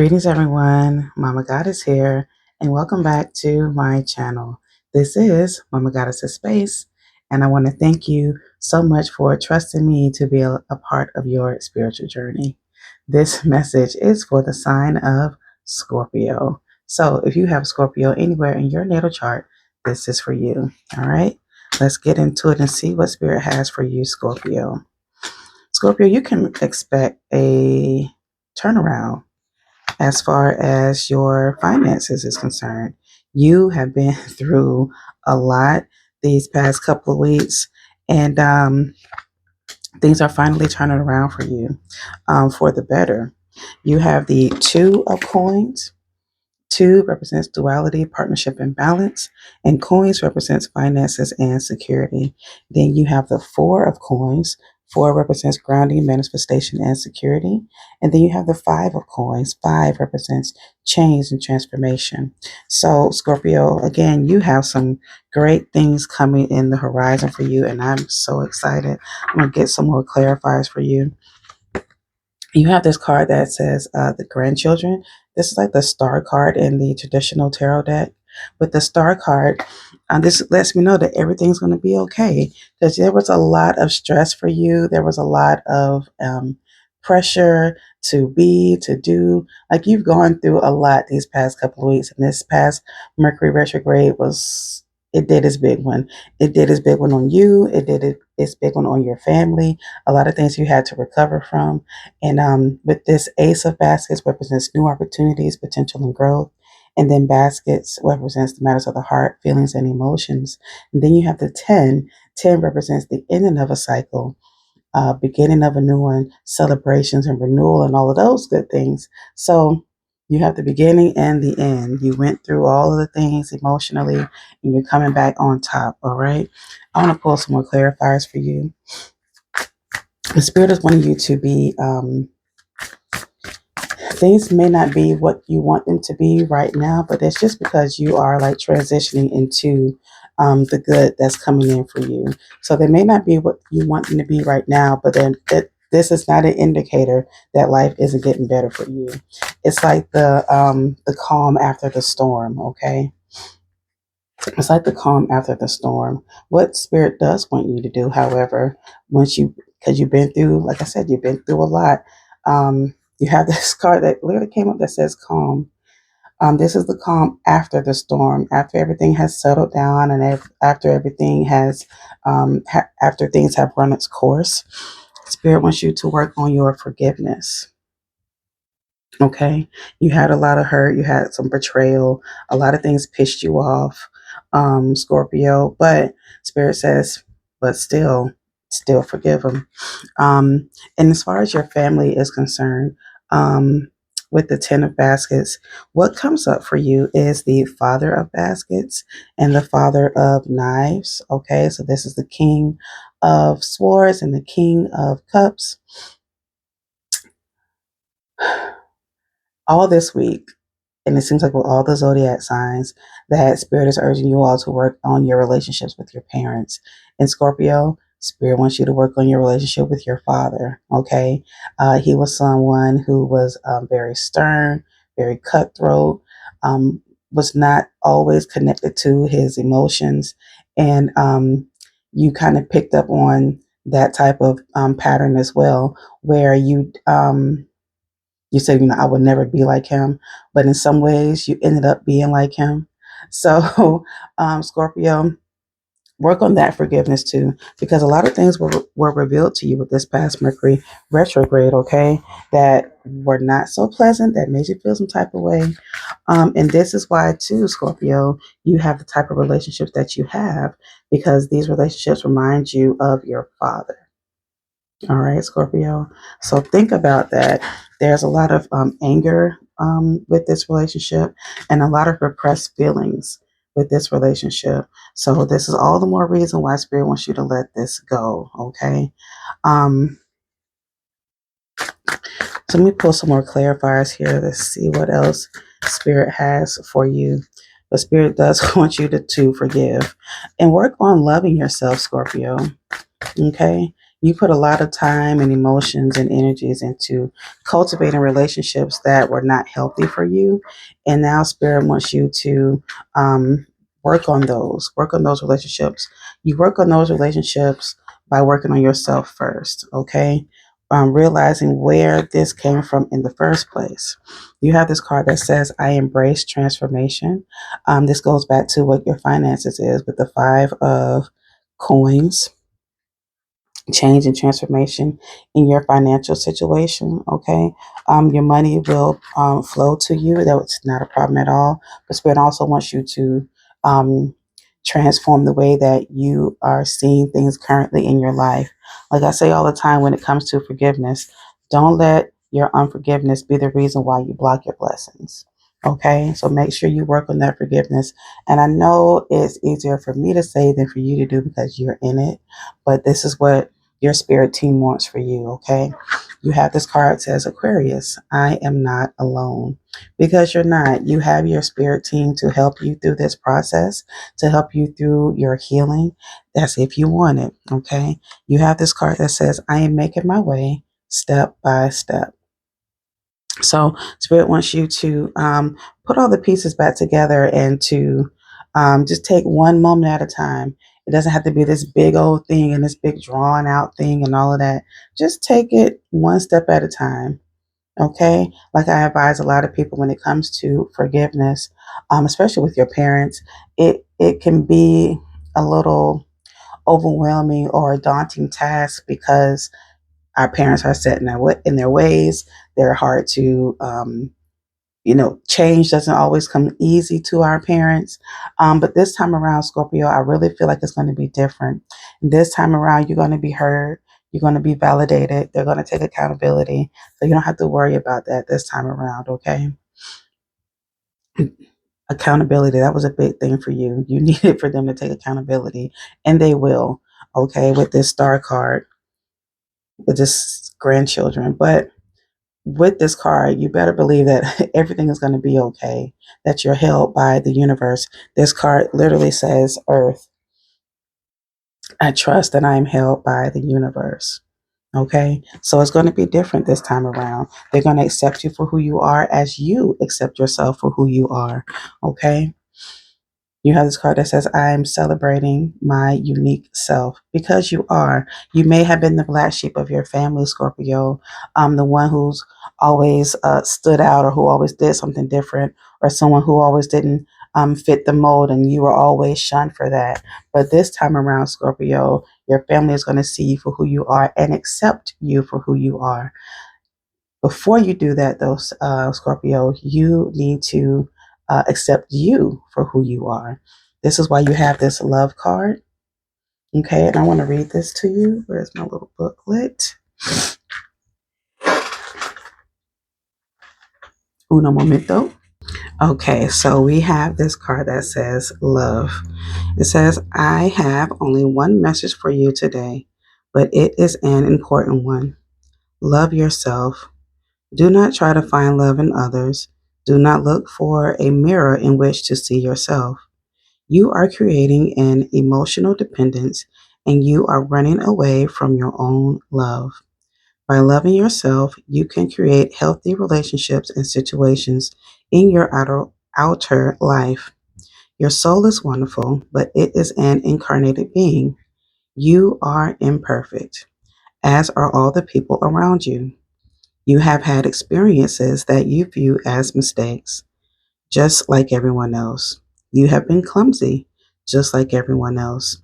Greetings, everyone. Mama Goddess here, and welcome back to my channel. This is Mama Goddess's Space, and I want to thank you so much for trusting me to be a part of your spiritual journey. This message is for the sign of Scorpio. So, if you have Scorpio anywhere in your natal chart, this is for you. All right, let's get into it and see what Spirit has for you, Scorpio. Scorpio, you can expect a turnaround as far as your finances is concerned. You have been through a lot these past couple of weeks, and things are finally turning around for you for the better. You have the Two of Coins. Two represents duality, partnership, and balance, and coins represents finances and security. Then you have the Four of Coins. Four represents grounding, manifestation, and security. And then you have the Five of Coins. Five represents change and transformation. So, Scorpio, again, you have some great things coming in the horizon for you, and I'm so excited. I'm going to get some more clarifiers for you. You have this card that says the grandchildren. This is like the star card in the traditional tarot deck. With the star card, this lets me know that everything's going to be okay, because there was a lot of stress for you. There was a lot of pressure to do. Like, you've gone through a lot these past couple of weeks, and this past Mercury retrograde it did its big one. It did its big one on you. Its big one on your family. A lot of things you had to recover from. And with this Ace of Baskets represents new opportunities, potential, and growth. And then Baskets represents the matters of the heart, feelings, and emotions. And then you have the 10. 10 represents the ending of a cycle, beginning of a new one, celebrations and renewal, and all of those good things. So you have the beginning and the end. You went through all of the things emotionally, and you're coming back on top. All right. I want to pull some more clarifiers for you. The Spirit is wanting you to be, things may not be what you want them to be right now, but it's just because you are like transitioning into the good that's coming in for you. So they may not be what you want them to be right now, but then this is not an indicator that life isn't getting better for you. It's like the calm after the storm. Okay, it's like the calm after the storm. What Spirit does want you to do, however, because you've been through, like I said, you've been through a lot. You have this card that literally came up that says calm. This is the calm after the storm, after everything has settled down, and after everything has, after things have run its course. Spirit wants you to work on your forgiveness. Okay, you had a lot of hurt, you had some betrayal, a lot of things pissed you off, Scorpio. But Spirit says, but still forgive them. And as far as your family is concerned, with the 10 of baskets, what comes up for you is the Father of baskets and the Father of knives. Okay, so this is the King of swords and the King of cups. All this week, and it seems like with all the zodiac signs, that Spirit is urging you all to work on your relationships with your parents. In Scorpio, Spirit wants you to work on your relationship with your father. Okay, he was someone who was very stern, very cutthroat, was not always connected to his emotions, and you kind of picked up on that type of pattern as well, where you said, I would never be like him, but in some ways you ended up being like him. So, Scorpio, work on that forgiveness too, because a lot of things were revealed to you with this past Mercury retrograde, okay, that were not so pleasant, that made you feel some type of way. And this is why, too, Scorpio, you have the type of relationships that you have, because these relationships remind you of your father. All right, Scorpio. So think about that. There's a lot of anger with this relationship, and a lot of repressed feelings with this relationship. So this is all the more reason why Spirit wants you to let this go. Okay. Um, so let me pull some more clarifiers here. Let's see what else Spirit has for you. But Spirit does want you to forgive and work on loving yourself, Scorpio. Okay. You put a lot of time and emotions and energies into cultivating relationships that were not healthy for you. And now Spirit wants you to um, work on those relationships. You work on those relationships by working on yourself first, okay? Realizing where this came from in the first place. You have this card that says, I embrace transformation. This goes back to what your finances is with the five of coins, change and transformation in your financial situation. Okay. Your money will flow to you. That's not a problem at all. But Spirit also wants you to um, transform the way that you are seeing things currently in your life. Like I say all the time when it comes to forgiveness, don't let your unforgiveness be the reason why you block your blessings. Okay, so make sure you work on that forgiveness. And I know it's easier for me to say than for you to do because you're in it, but this is what your spirit team wants for you, okay? You have this card that says Aquarius, I am not alone. Because you're not. You have your spirit team to help you through this process, to help you through your healing. That's if you want it, okay? You have this card that says I am making my way step by step. So Spirit wants you to put all the pieces back together and to just take one moment at a time. It doesn't have to be this big old thing and this big drawn out thing and all of that. Just take it one step at a time. Okay. Like I advise a lot of people when it comes to forgiveness, especially with your parents, it can be a little overwhelming or a daunting task because our parents are set in in their ways. They're hard to change doesn't always come easy to our parents. But this time around, Scorpio, I really feel like it's going to be different. This time around, you're going to be heard. You're going to be validated. They're going to take accountability. So you don't have to worry about that this time around, okay? Accountability, that was a big thing for you. You needed for them to take accountability, and they will, okay, with this star card, with this grandchildren. But with this card, you better believe that everything is going to be okay, that you're held by the universe. This card literally says, Earth, I trust that I am held by the universe. Okay, so it's going to be different this time around. They're going to accept you for who you are as you accept yourself for who you are. Okay, you have this card that says, I am celebrating my unique self because you are. You may have been the black sheep of your family, Scorpio, the one who's always stood out or who always did something different, or someone who always didn't fit the mold and you were always shunned for that. But this time around, Scorpio, your family is going to see you for who you are and accept you for who you are. Before you do that, though, Scorpio, you need to accept you for who you are. This is why you have this love card. Okay, and I want to read this to you. Where's my little booklet? Uno momento. Okay, so we have this card that says love. It says, I have only one message for you today, but it is an important one. Love yourself. Do not try to find love in others. Do not look for a mirror in which to see yourself. You are creating an emotional dependence and you are running away from your own love. By loving yourself, you can create healthy relationships and situations in your outer life. Your soul is wonderful, but it is an incarnated being. You are imperfect, as are all the people around you. You have had experiences that you view as mistakes, just like everyone else. You have been clumsy, just like everyone else.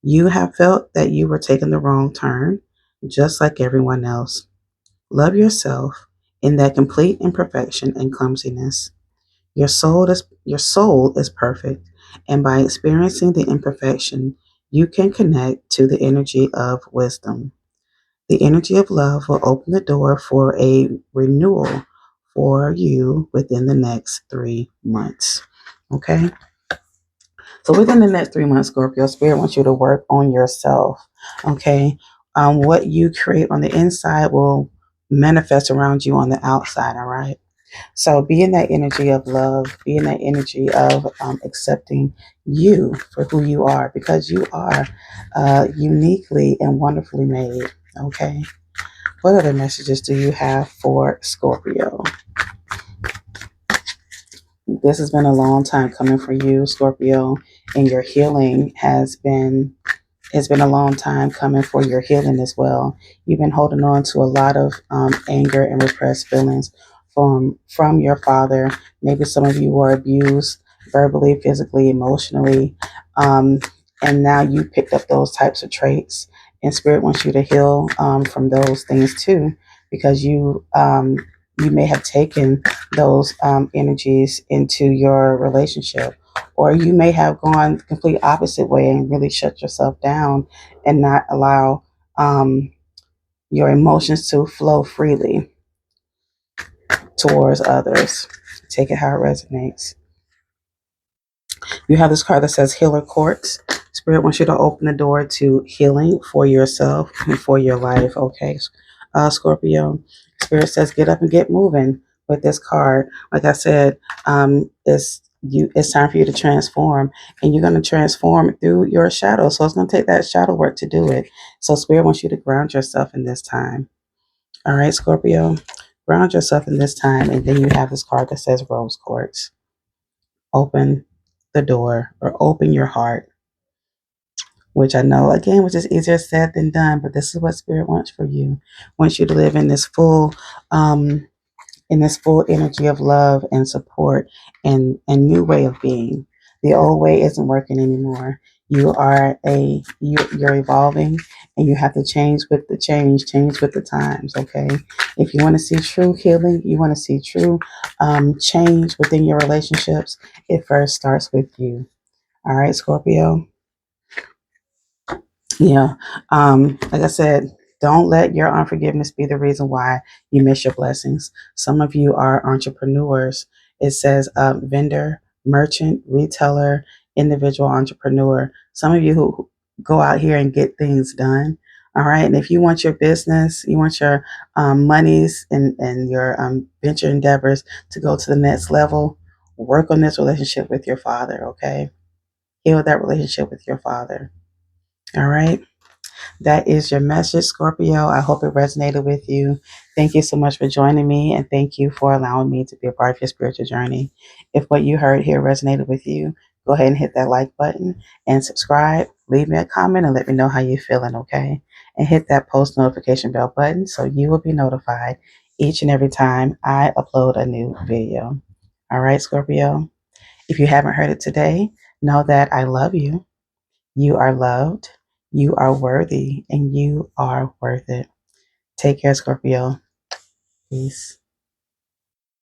You have felt that you were taking the wrong turn, just like everyone else. Love yourself in that complete imperfection and clumsiness. Your soul is perfect, and by experiencing the imperfection, you can connect to the energy of wisdom. The energy of love will open the door for a renewal for you within the next 3 months. Okay? So within the next 3 months, Scorpio, Spirit wants you to work on yourself. Okay? What you create on the inside will manifest around you on the outside. All right? So be in that energy of love, be in that energy of accepting you for who you are, because you are uniquely and wonderfully made. Okay. What other messages do you have for Scorpio? This has been a long time coming for you, Scorpio, and your healing has been, it's been a long time coming for your healing as well. You've been holding on to a lot of anger and repressed feelings from your father. Maybe some of you were abused verbally, physically, emotionally, um, and now you picked up those types of traits. And Spirit wants you to heal from those things too, because you may have taken those energies into your relationship, or you may have gone the complete opposite way and really shut yourself down and not allow your emotions to flow freely towards others. Take it how it resonates. You have this card that says Healer Courts. Spirit wants you to open the door to healing for yourself and for your life. Okay, Scorpio. Spirit says get up and get moving with this card. Like I said, it's time for you to transform, and you're going to transform through your shadow. So it's going to take that shadow work to do it. So Spirit wants you to ground yourself in this time. All right, Scorpio, ground yourself in this time, and then you have this card that says Rose Quartz. Open the door, or open your heart, which I know again, which is easier said than done, but this is what Spirit wants for you. Wants you to live um, in this full energy of love and support and new way of being. The old way isn't working anymore. You're evolving, and you have to change with the times. Okay, if you want to see true healing, you want to see true change within your relationships, it first starts with you. All right, Scorpio. Yeah. Like I said, don't let your unforgiveness be the reason why you miss your blessings. Some of you are entrepreneurs. It says vendor, merchant, retailer, individual entrepreneur. Some of you who go out here and get things done. All right. And if you want your business, you want your monies and your venture endeavors to go to the next level, work on this relationship with your father. Okay. Heal that relationship with your father. All right. That is your message, Scorpio. I hope it resonated with you. Thank you so much for joining me, and thank you for allowing me to be a part of your spiritual journey. If what you heard here resonated with you, go ahead and hit that like button and subscribe. Leave me a comment and let me know how you're feeling, okay? And hit that post notification bell button so you will be notified each and every time I upload a new video. All right, Scorpio. If you haven't heard it today, know that I love you. You are loved, you are worthy, and you are worth it. Take care, Scorpio. Peace.